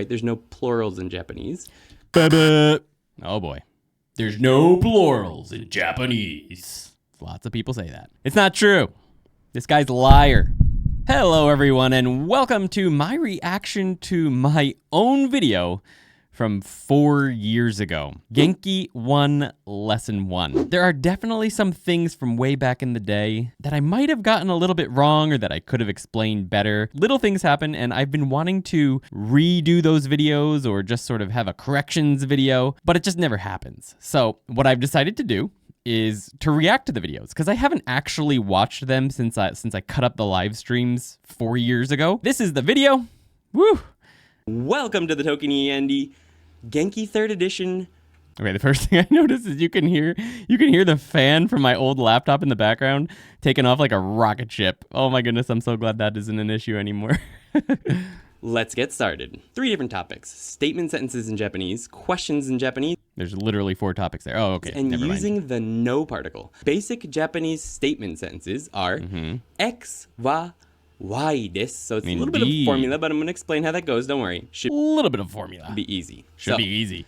Right? There's no plurals in Japanese. Oh boy. There's no plurals in Japanese. Lots of people say that. It's not true. This guy's a liar. Hello everyone and welcome to my reaction to my own video from 4 years ago. Genki 1 Lesson 1. There are definitely some things from way back in the day that I might have gotten a little bit wrong or that I could have explained better. Little things happen and I've been wanting to redo those videos or just sort of have a corrections video, but it just never happens. So what I've decided to do is to react to the videos because I haven't actually watched them since I cut up the live streams 4 years ago. This is the video. Woo! Welcome to the ToKini Andy Genki 3rd edition. Okay, the first thing I noticed is you can hear the fan from my old laptop in the background taking off like a rocket ship. Oh my goodness, I'm so glad that isn't an issue anymore. Let's get started. 3 different topics: statement sentences in Japanese, questions in Japanese. There's literally 4 topics there. Oh, okay. And never using mind. the no particle. Basic Japanese statement sentences are X wa y desu. So it's a little bit of formula, but I'm going to explain how that goes. Don't worry. Should A little bit of formula. be easy. Should be easy.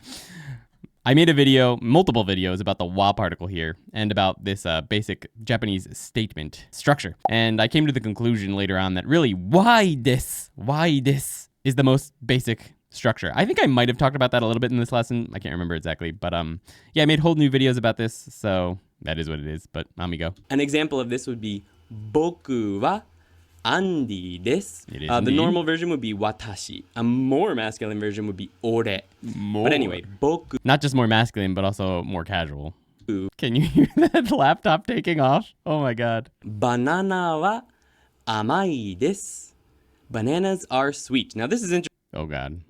I made a video, multiple videos about the wa particle here and about this basic Japanese statement structure. And I came to the conclusion later on that really why this is the most basic structure. I think I might have talked about that a little bit in this lesson. I can't remember exactly, but yeah, I made whole new videos about this, so that is what it is, but amigo. An example of this would be boku wa Andy desu. It is The indeed. normal version would be watashi. A more masculine version would be ore. But anyway, boku. Not just more masculine, but also more casual. Can you hear that laptop taking off? Oh my god. Banana wa amai desu. Bananas are sweet. Now this is interesting. Oh god.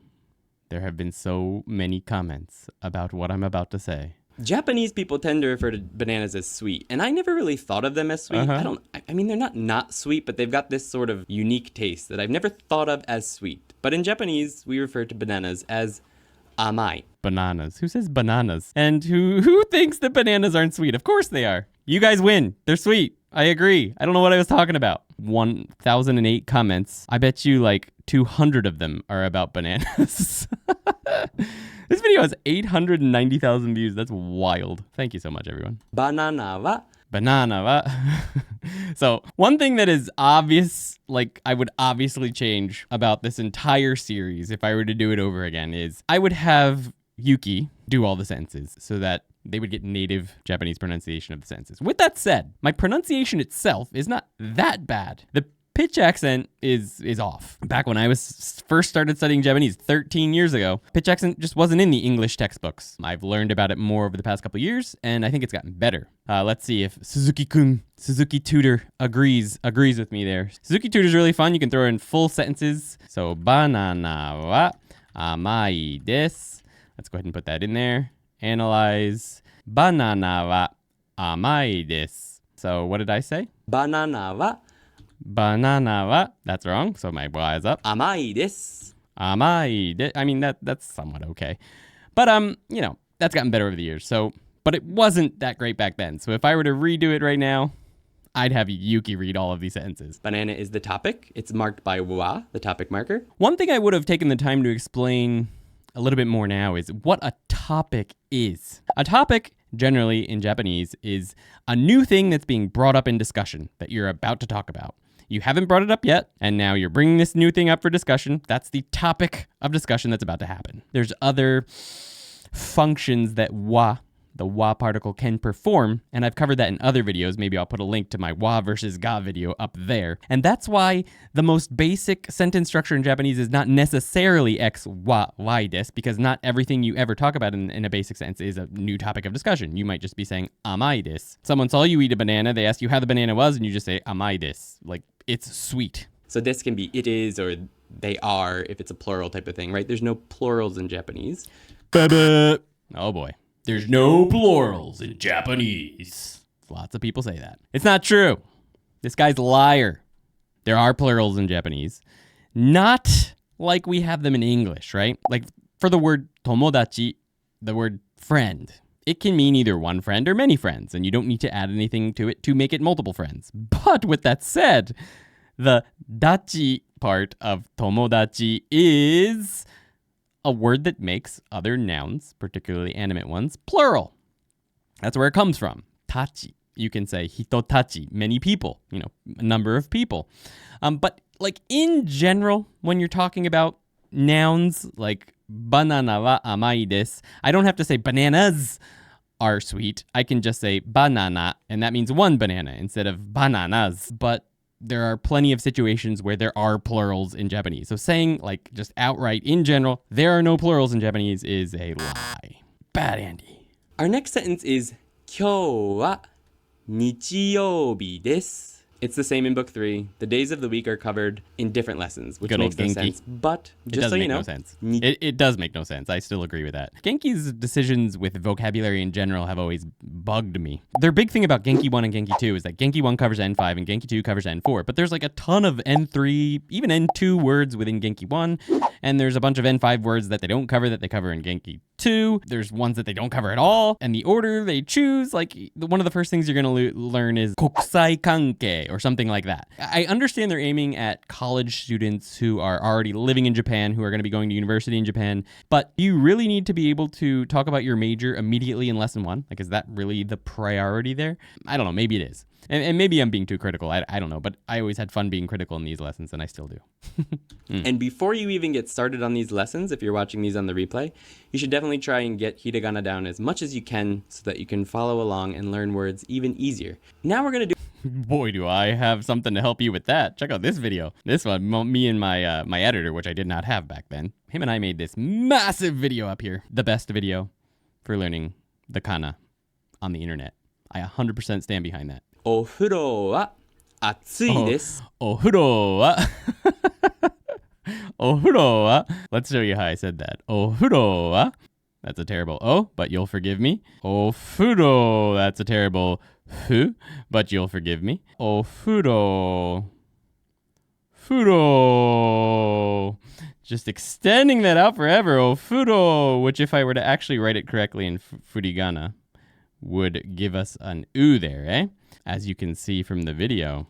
There have been so many comments about what I'm about to say. Japanese people tend to refer to bananas as sweet, and I never really thought of them as sweet. I mean, they're not sweet, but they've got this sort of unique taste that I've never thought of as sweet. But in Japanese, we refer to bananas as amai. Bananas. Who says bananas? And who thinks that bananas aren't sweet? Of course they are. You guys win. They're sweet. I agree. I don't know what I was talking about. 1,008 comments. I bet you like 200 of them are about bananas. This video has 890,000 views. That's wild. Thank you so much, everyone. Banana wa. Banana wa. So one thing that is obvious, like I would obviously change about this entire series if I were to do it over again, is I would have Yuki do all the sentences so that they would get native Japanese pronunciation of the sentences. With that said, my pronunciation itself is not that bad. The pitch accent is off. Back when I was first started studying Japanese 13 years ago, pitch accent just wasn't in the English textbooks. I've learned about it more over the past couple years, and I think it's gotten better. Let's see if Suzuki Tutor agrees with me there. Suzuki Tutor is really fun. You can throw in full sentences. So, banana wa amai desu. Let's go ahead and put that in there. Analyze. Banana wa amai desu. So, what did I say? Banana wa Banana wa. That's wrong. So my wa is up. amai desu. Amai desu. I mean that's somewhat okay, but you know that's gotten better over the years. So, but it wasn't that great back then. So if I were to redo it right now, I'd have Yuki read all of these sentences. Banana is the topic. It's marked by wa, the topic marker. One thing I would have taken the time to explain a little bit more now is what a topic is. A topic, generally in Japanese, is a new thing that's being brought up in discussion that you're about to talk about. You haven't brought it up yet, and now you're bringing this new thing up for discussion. That's the topic of discussion that's about to happen. There's other functions that the wa particle can perform, and I've covered that in other videos. Maybe I'll put a link to my wa versus ga video up there. And that's why the most basic sentence structure in Japanese is not necessarily X, wa, y desu, because not everything you ever talk about in a basic sentence is a new topic of discussion. You might just be saying amai desu. Someone saw you eat a banana, they asked you how the banana was, and you just say amai desu. Like, it's sweet. So this can be it is or they are if it's a plural type of thing, right? There's no plurals in Japanese. Oh boy. There's no plurals in Japanese. Lots of people say that. It's not true. This guy's a liar. There are plurals in Japanese. Not like we have them in English, right? Like for the word tomodachi, the word friend. It can mean either one friend or many friends, and you don't need to add anything to it to make it multiple friends. But with that said, the dachi part of tomodachi is a word that makes other nouns, particularly animate ones, plural. That's where it comes from. Tachi. You can say hitotachi, many people, a number of people. But like in general, when you're talking about nouns like banana wa amai desu, I don't have to say bananas are sweet. I can just say banana, and that means one banana instead of bananas. But there are plenty of situations where there are plurals in Japanese. So saying like just outright in general, there are no plurals in Japanese is a lie. Bad Andy. Our next sentence is 今日は日曜日です. It's the same in book 3. The days of the week are covered in different lessons, which Good makes old no Genki. sense. But just so you know, no sense. It does make no sense. I still agree with that. Genki's decisions with vocabulary in general have always bugged me. Their big thing about Genki 1 and Genki 2 is that Genki 1 covers N5 and Genki 2 covers N4, but there's like a ton of N3, even N2 words within Genki 1, and there's a bunch of N5 words that they don't cover that they cover in Genki 2. There's ones that they don't cover at all, and the order they choose, like one of the first things you're going to learn is kokusai kanke or something like that. I understand they're aiming at college students who are already living in Japan, who are going to be going to university in Japan, but you really need to be able to talk about your major immediately in lesson 1. Like, is that really the priority there? I don't know. Maybe it is. And maybe I'm being too critical. I don't know. But I always had fun being critical in these lessons, and I still do. And before you even get started on these lessons, if you're watching these on the replay, you should definitely try and get hiragana down as much as you can so that you can follow along and learn words even easier. Now we're going to do... Boy, do I have something to help you with that. Check out this video. This one, me and my editor, which I did not have back then. Him and I made this massive video up here. The best video for learning the kana on the internet. I 100% stand behind that. お風呂は暑いです。お風呂はお風呂は Let's show you how I said that. お風呂は That's a terrible O, but you'll forgive me. お風呂 That's a terrible Fu, but you'll forgive me. お風呂 Furo. Just extending that out forever. O furo, which if I were to actually write it correctly in furigana, would give us an U there, eh? As you can see from the video,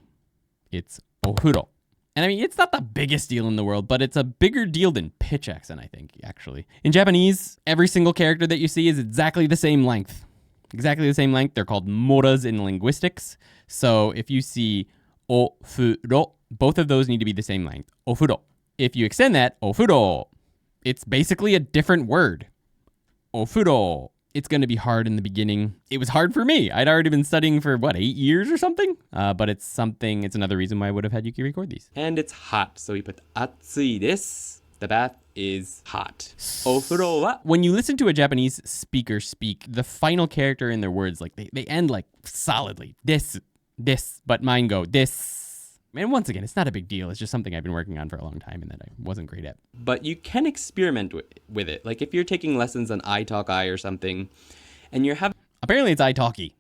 it's ofuro. And I mean, it's not the biggest deal in the world, but it's a bigger deal than pitch accent, I think, actually. In Japanese, every single character that you see is exactly the same length. Exactly the same length. They're called moras in linguistics. So if you see ofuro, both of those need to be the same length. Ofuro. If you extend that, ofuro, it's basically a different word. Ofuro. It's going to be hard in the beginning. It was hard for me. I'd already been studying for, 8 years or something? But it's another reason why I would have had Yuki record these. And it's hot, so we put 暑いです. The bath is hot. お風呂は When you listen to a Japanese speaker speak, the final character in their words, like they end like solidly. This, but mine go this. And once again, it's not a big deal. It's just something I've been working on for a long time and that I wasn't great at. But you can experiment with it. Like if you're taking lessons on iTalki or something, and you're Apparently it's italki.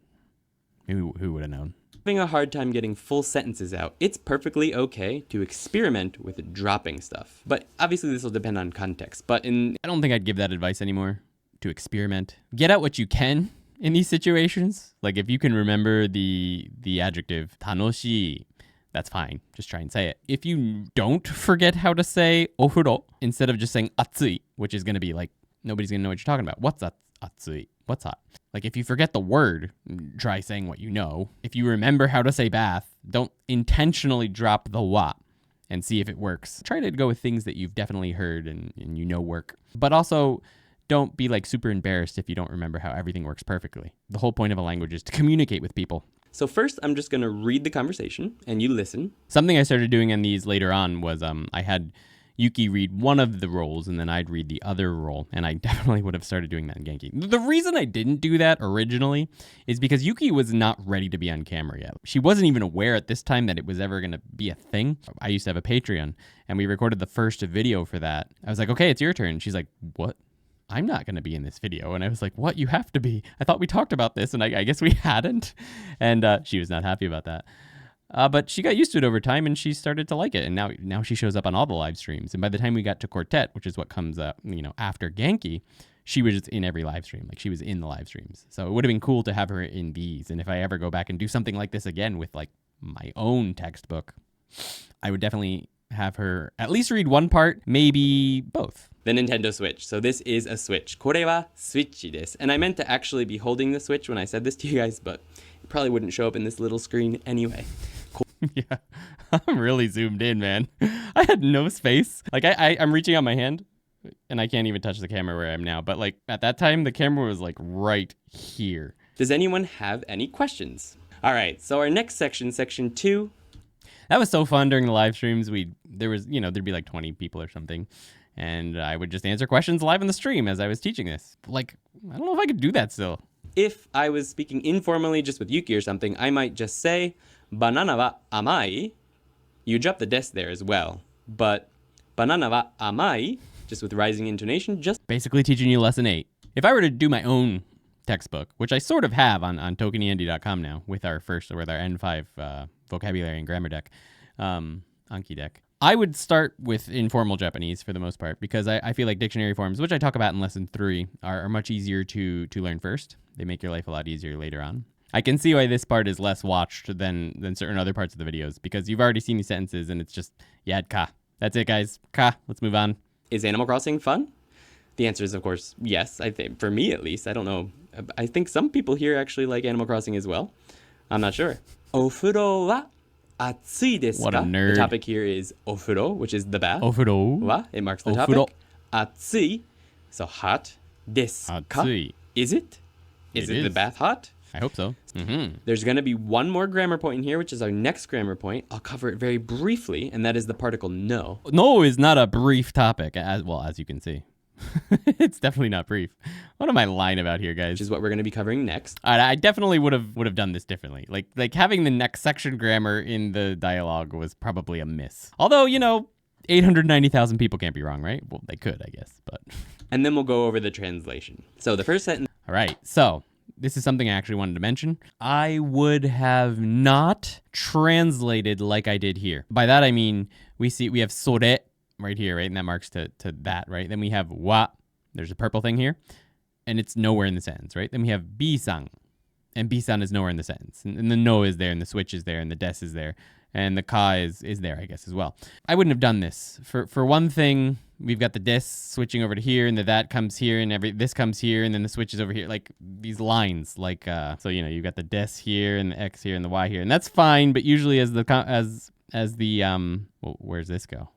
Who would have known? having a hard time getting full sentences out, it's perfectly okay to experiment with dropping stuff. But obviously this will depend on context. But I don't think I'd give that advice anymore, to experiment. Get out what you can in these situations. Like if you can remember the adjective tanoshii, that's fine. Just try and say it. If you don't forget how to say ofuro, instead of just saying atsui, which is going to be like, nobody's going to know what you're talking about. What's atsui? What's hot? Like if you forget the word, try saying what you know. If you remember how to say bath, don't intentionally drop the wa and see if it works. Try to go with things that you've definitely heard and you know work. But also, don't be like super embarrassed if you don't remember how everything works perfectly. The whole point of a language is to communicate with people. So first, I'm just going to read the conversation, and you listen. Something I started doing in these later on was I had Yuki read one of the roles, and then I'd read the other role, and I definitely would have started doing that in Genki. The reason I didn't do that originally is because Yuki was not ready to be on camera yet. She wasn't even aware at this time that it was ever going to be a thing. I used to have a Patreon, and we recorded the first video for that. I was like, okay, it's your turn. She's like, what? I'm not going to be in this video. And I was like, what? You have to be. I thought we talked about this, and I guess we hadn't. And she was not happy about that. But she got used to it over time, and she started to like it. And now she shows up on all the live streams. And by the time we got to Quartet, which is what comes up, after Genki, she was just in every live stream. Like she was in the live streams. So it would have been cool to have her in these. And if I ever go back and do something like this again with like my own textbook, I would definitely have her at least read one part, maybe both. The Nintendo Switch. So this is a Switch. これはスイッチです. And I meant to actually be holding the Switch when I said this to you guys, but it probably wouldn't show up in this little screen anyway. Yeah, I'm really zoomed in, man. I had no space. Like, I'm reaching out my hand, and I can't even touch the camera where I am now. But, like, at that time, the camera was, like, right here. Does anyone have any questions? All right, so our next section, section 2. That was so fun during the live streams. There'd be like 20 people or something. And I would just answer questions live on the stream as I was teaching this. Like, I don't know if I could do that still. If I was speaking informally just with Yuki or something, I might just say, banana wa amai. You drop the des there as well. But banana wa amai, just with rising intonation, just basically teaching you lesson 8. If I were to do my own textbook, which I sort of have on ToKiniAndy.com now with our N5 vocabulary and grammar deck, Anki deck, I would start with informal Japanese for the most part because I feel like dictionary forms, which I talk about in lesson 3, are much easier to learn first. They make your life a lot easier later on. I can see why this part is less watched than certain other parts of the videos because you've already seen these sentences and it's just, ka. That's it, guys. Ka. Let's move on. Is Animal Crossing fun? The answer is, of course, yes. I think, for me at least. I don't know. I think some people here actually like Animal Crossing as well. I'm not sure. お風呂は暑いですか? What a nerd. The topic here is お風呂, which is the bath. お風呂 wa, it marks the お風呂 topic. 暑い, so hot. ですか? 暑い Is it? Is it the bath hot? I hope so. Mm-hmm. There's going to be one more grammar point in here, which is our next grammar point. I'll cover it very briefly, and that is the particle no. No is not a brief topic, as you can see. It's definitely not brief. What am I lying about here, guys? Which is what we're going to be covering next. All right, I definitely would have done this differently. Like having the next section grammar in the dialogue was probably a miss. Although, 890,000 people can't be wrong, right? Well, they could, I guess, but. And then we'll go over the translation. So the first sentence. All right, so this is something I actually wanted to mention. I would have not translated like I did here. By that, I mean, we have sore right here, right? And that marks to that, right? Then we have wa. There's a purple thing here. And it's nowhere in the sentence, right? Then we have bi-san. And bi-san is nowhere in the sentence. And the no is there, and the switch is there, and the des is there. And the ka is there, I guess, as well. I wouldn't have done this. For one thing, we've got the des switching over to here, and the that comes here, and this comes here, and then the switch is over here. Like, these lines, so, you've got the des here, and the x here, and the y here. And that's fine, but usually where's this go?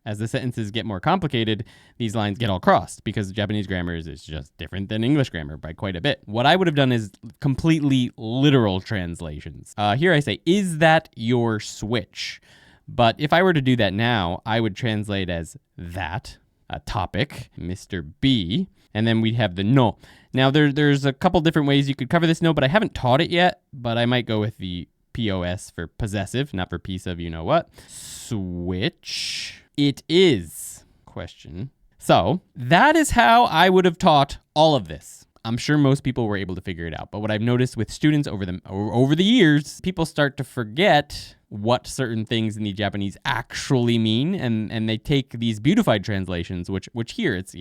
As the sentences get more complicated, these lines get all crossed because Japanese grammar is just different than English grammar by quite a bit. What I would have done is completely literal translations. Here I say, is that your switch? But if I were to do that now, I would translate as that, a topic, Mr. B, and then we'd have the no. Now, there's a couple different ways you could cover this no, but I haven't taught it yet, but I might go with the POS for possessive, not for piece of you-know-what. Switch. It is. Question. So that is how I would have taught all of this. I'm sure most people were able to figure it out. But what I've noticed with students over the years, people start to forget what certain things in the Japanese actually mean. And they take these beautified translations, which here it's,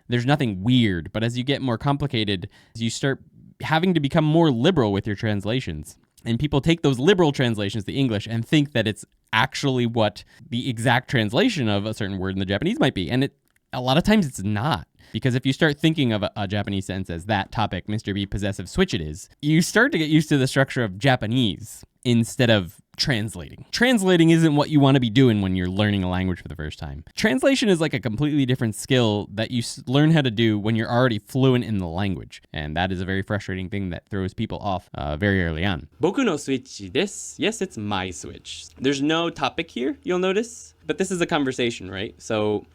there's nothing weird. But as you get more complicated, you start having to become more liberal with your translations. And people take those liberal translations to English and think that it's actually what the exact translation of a certain word in the Japanese might be. And a lot of times it's not. Because if you start thinking of a Japanese sentence as that topic, Mr. B, possessive, switch it is, you start to get used to the structure of Japanese instead of translating. Translating isn't what you want to be doing when you're learning a language for the first time. Translation is like a completely different skill that you learn how to do when you're already fluent in the language. And that is a very frustrating thing that throws people off very early on. 僕の switch です. Yes, it's my switch. There's no topic here, you'll notice. But this is a conversation, right? So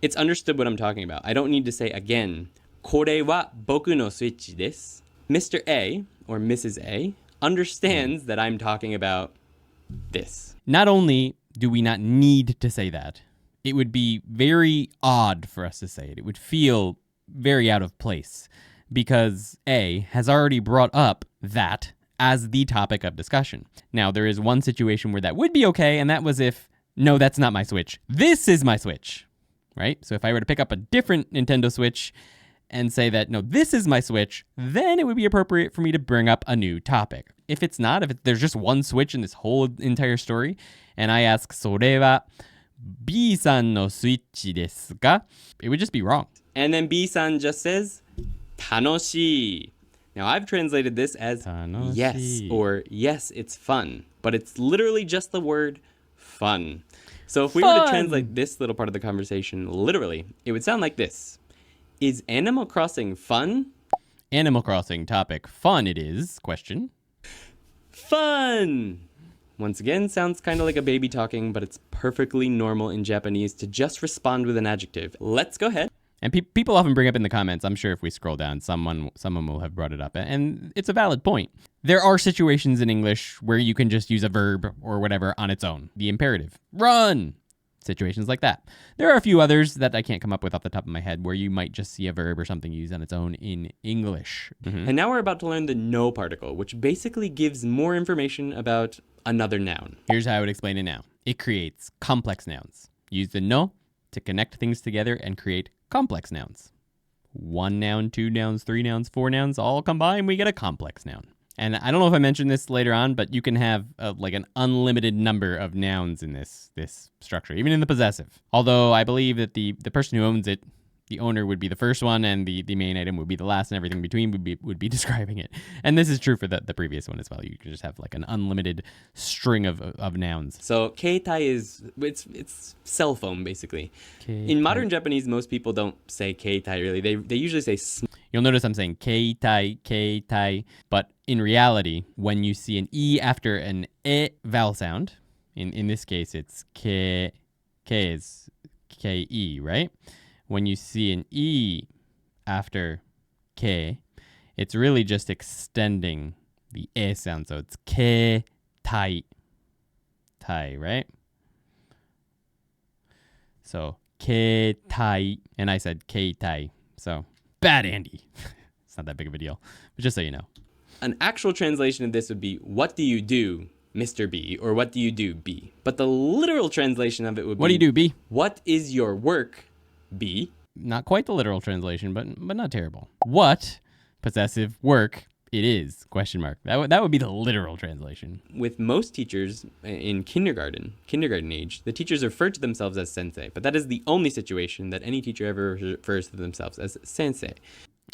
it's understood what I'm talking about. I don't need to say again, これは僕の switch です. Mr. A, or Mrs. A, understands that I'm talking about this. Not only do we not need to say that, it would be very odd for us to say it. It would feel very out of place because A has already brought up that as the topic of discussion. Now, there is one situation where that would be okay, and that was if, no, that's not my Switch. This is my Switch, right? So if I were to pick up a different Nintendo Switch and say that, no, this is my Switch, then it would be appropriate for me to bring up a new topic. If it's not, there's just one Switch in this whole entire story, and I ask, それは B-san no switch desu ka? It would just be wrong. And then B-san just says, 楽しい. Now, I've translated this as 楽しい. yes, or yes, it's fun. But it's literally just the word fun. So if we were to translate this little part of the conversation literally, it would sound like this. Is Animal Crossing fun? Animal Crossing topic. Fun it is. Question. Fun! Once again, sounds kind of like a baby talking, but it's perfectly normal in Japanese to just respond with an adjective. Let's go ahead. And people often bring up in the comments, I'm sure if we scroll down, someone will have brought it up. And it's a valid point. There are situations in English where you can just use a verb or whatever on its own. The imperative. Run! Situations like that. There are a few others that I can't come up with off the top of my head where you might just see a verb or something used on its own in English. And now we're about to learn the no particle, which basically gives more information about another noun. Here's how I would explain it now. It creates complex nouns. Use the no to connect things together and create complex nouns. 1 noun, 2 nouns, 3 nouns, 4 nouns, all combined, we get a complex noun. And I don't know if I mentioned this later on, but you can have like an unlimited number of nouns in this structure, even in the possessive. Although I believe that the person who owns it, the owner would be the first one, and the main item would be the last, and everything in between would be describing it. And this is true for the previous one as well. You can just have like an unlimited string of nouns. So keitai is it's cell phone basically. Keitai. In modern Japanese, most people don't say keitai really. They usually say You'll notice I'm saying keitai, but in reality, when you see an e after an e vowel sound, in this case it's ke is ke, right? When you see an e after ke, it's really just extending the e sound. So it's ke tai, right? So ke tai, and I said ke tai. So bad Andy. It's not that big of a deal, but just so you know. An actual translation of this would be, what do you do, Mr. B? Or what do you do, B? But the literal translation of it would be, What do you do, B? What is your work, B? Not quite the literal translation, but not terrible. What possessive work it is, question mark. That would be the literal translation. With most teachers in kindergarten age, the teachers refer to themselves as sensei, but that is the only situation that any teacher ever refers to themselves as sensei.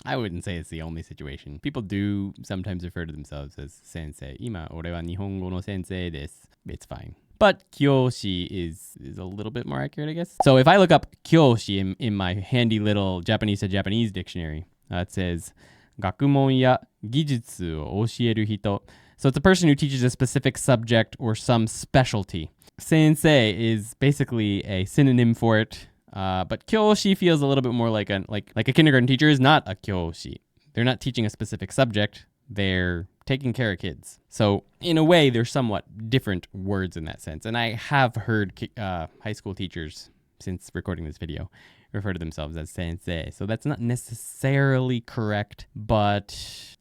I wouldn't say it's the only situation. People do sometimes refer to themselves as sensei. 今、俺は日本語の先生です. It's fine. But kyoshi is a little bit more accurate, I guess. So if I look up kyoshi in my handy little Japanese to Japanese dictionary, it says 学問や技術を教える人. So it's a person who teaches a specific subject or some specialty. Sensei is basically a synonym for it. But kyoshi feels a little bit more like a kindergarten teacher is not a kyoshi. They're not teaching a specific subject. They're taking care of kids. So in a way, they're somewhat different words in that sense. And I have heard high school teachers, since recording this video, refer to themselves as sensei. So that's not necessarily correct, but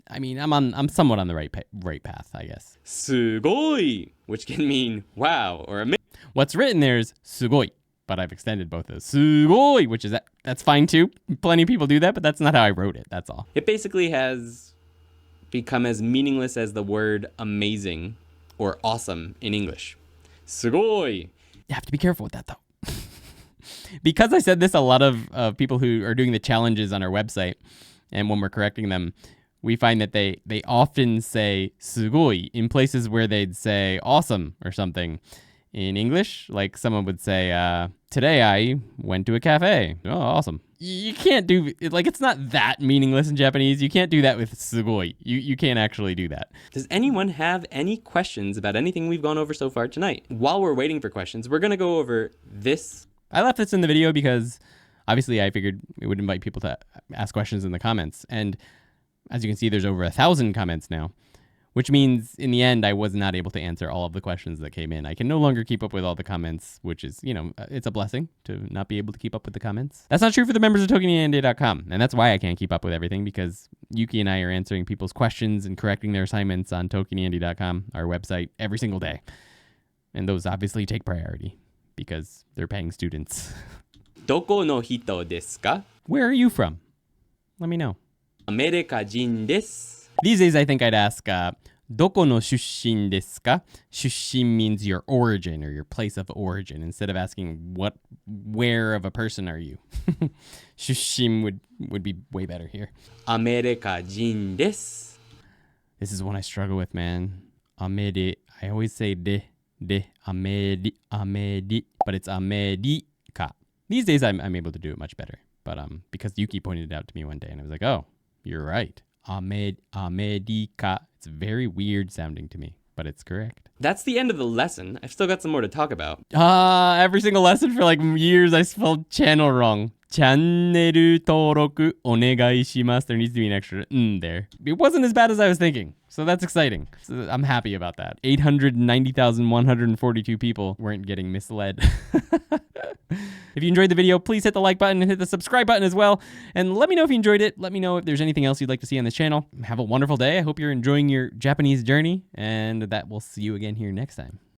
I mean, I'm somewhat on the right path, I guess. すごい, which can mean wow or amazing. What's written there is すごい. But I've extended both those. すごい, which is that's fine too. Plenty of people do that, but that's not how I wrote it. That's all. It basically has become as meaningless as the word amazing or awesome in English. すごい. You have to be careful with that though. Because I said this, a lot of people who are doing the challenges on our website, and when we're correcting them, we find that they often say すごい in places where they'd say awesome or something. In English, like someone would say, today I went to a cafe. Oh, awesome. You can't do, like, it's not that meaningless in Japanese. You can't do that with すごい. You can't actually do that. Does anyone have any questions about anything we've gone over so far tonight? While we're waiting for questions, we're going to go over this. I left this in the video because obviously I figured it would invite people to ask questions in the comments. And as you can see, there's over 1,000 comments now. Which means, in the end, I was not able to answer all of the questions that came in. I can no longer keep up with all the comments, which is, it's a blessing to not be able to keep up with the comments. That's not true for the members of ToKiniAndy.com, and that's why I can't keep up with everything, because Yuki and I are answering people's questions and correcting their assignments on ToKiniAndy.com, our website, every single day. And those obviously take priority, because they're paying students. どこの人ですか? Where are you from? Let me know. アメリカ人です. These days, I think I'd ask, Doko no shushin desu ka? Shushin means your origin or your place of origin. Instead of asking where of a person are you? Shushin would be way better here. アメリカ人です。 This is one I struggle with, man. Ameri. I always say de, ameri, but it's America. These days I'm able to do it much better. But because Yuki pointed it out to me one day and I was like, oh, you're right. America. It's very weird sounding to me, but it's correct. That's the end of the lesson. I've still got some more to talk about. Every single lesson for like years I spelled channel wrong. Channel登録 onegaishimasu. There needs to be an extra there. It wasn't as bad as I was thinking. So that's exciting. So I'm happy about that. 890,142 people weren't getting misled. If you enjoyed the video, please hit the like button and hit the subscribe button as well. And let me know if you enjoyed it. Let me know if there's anything else you'd like to see on this channel. Have a wonderful day. I hope you're enjoying your Japanese journey, and that we'll see you again here next time.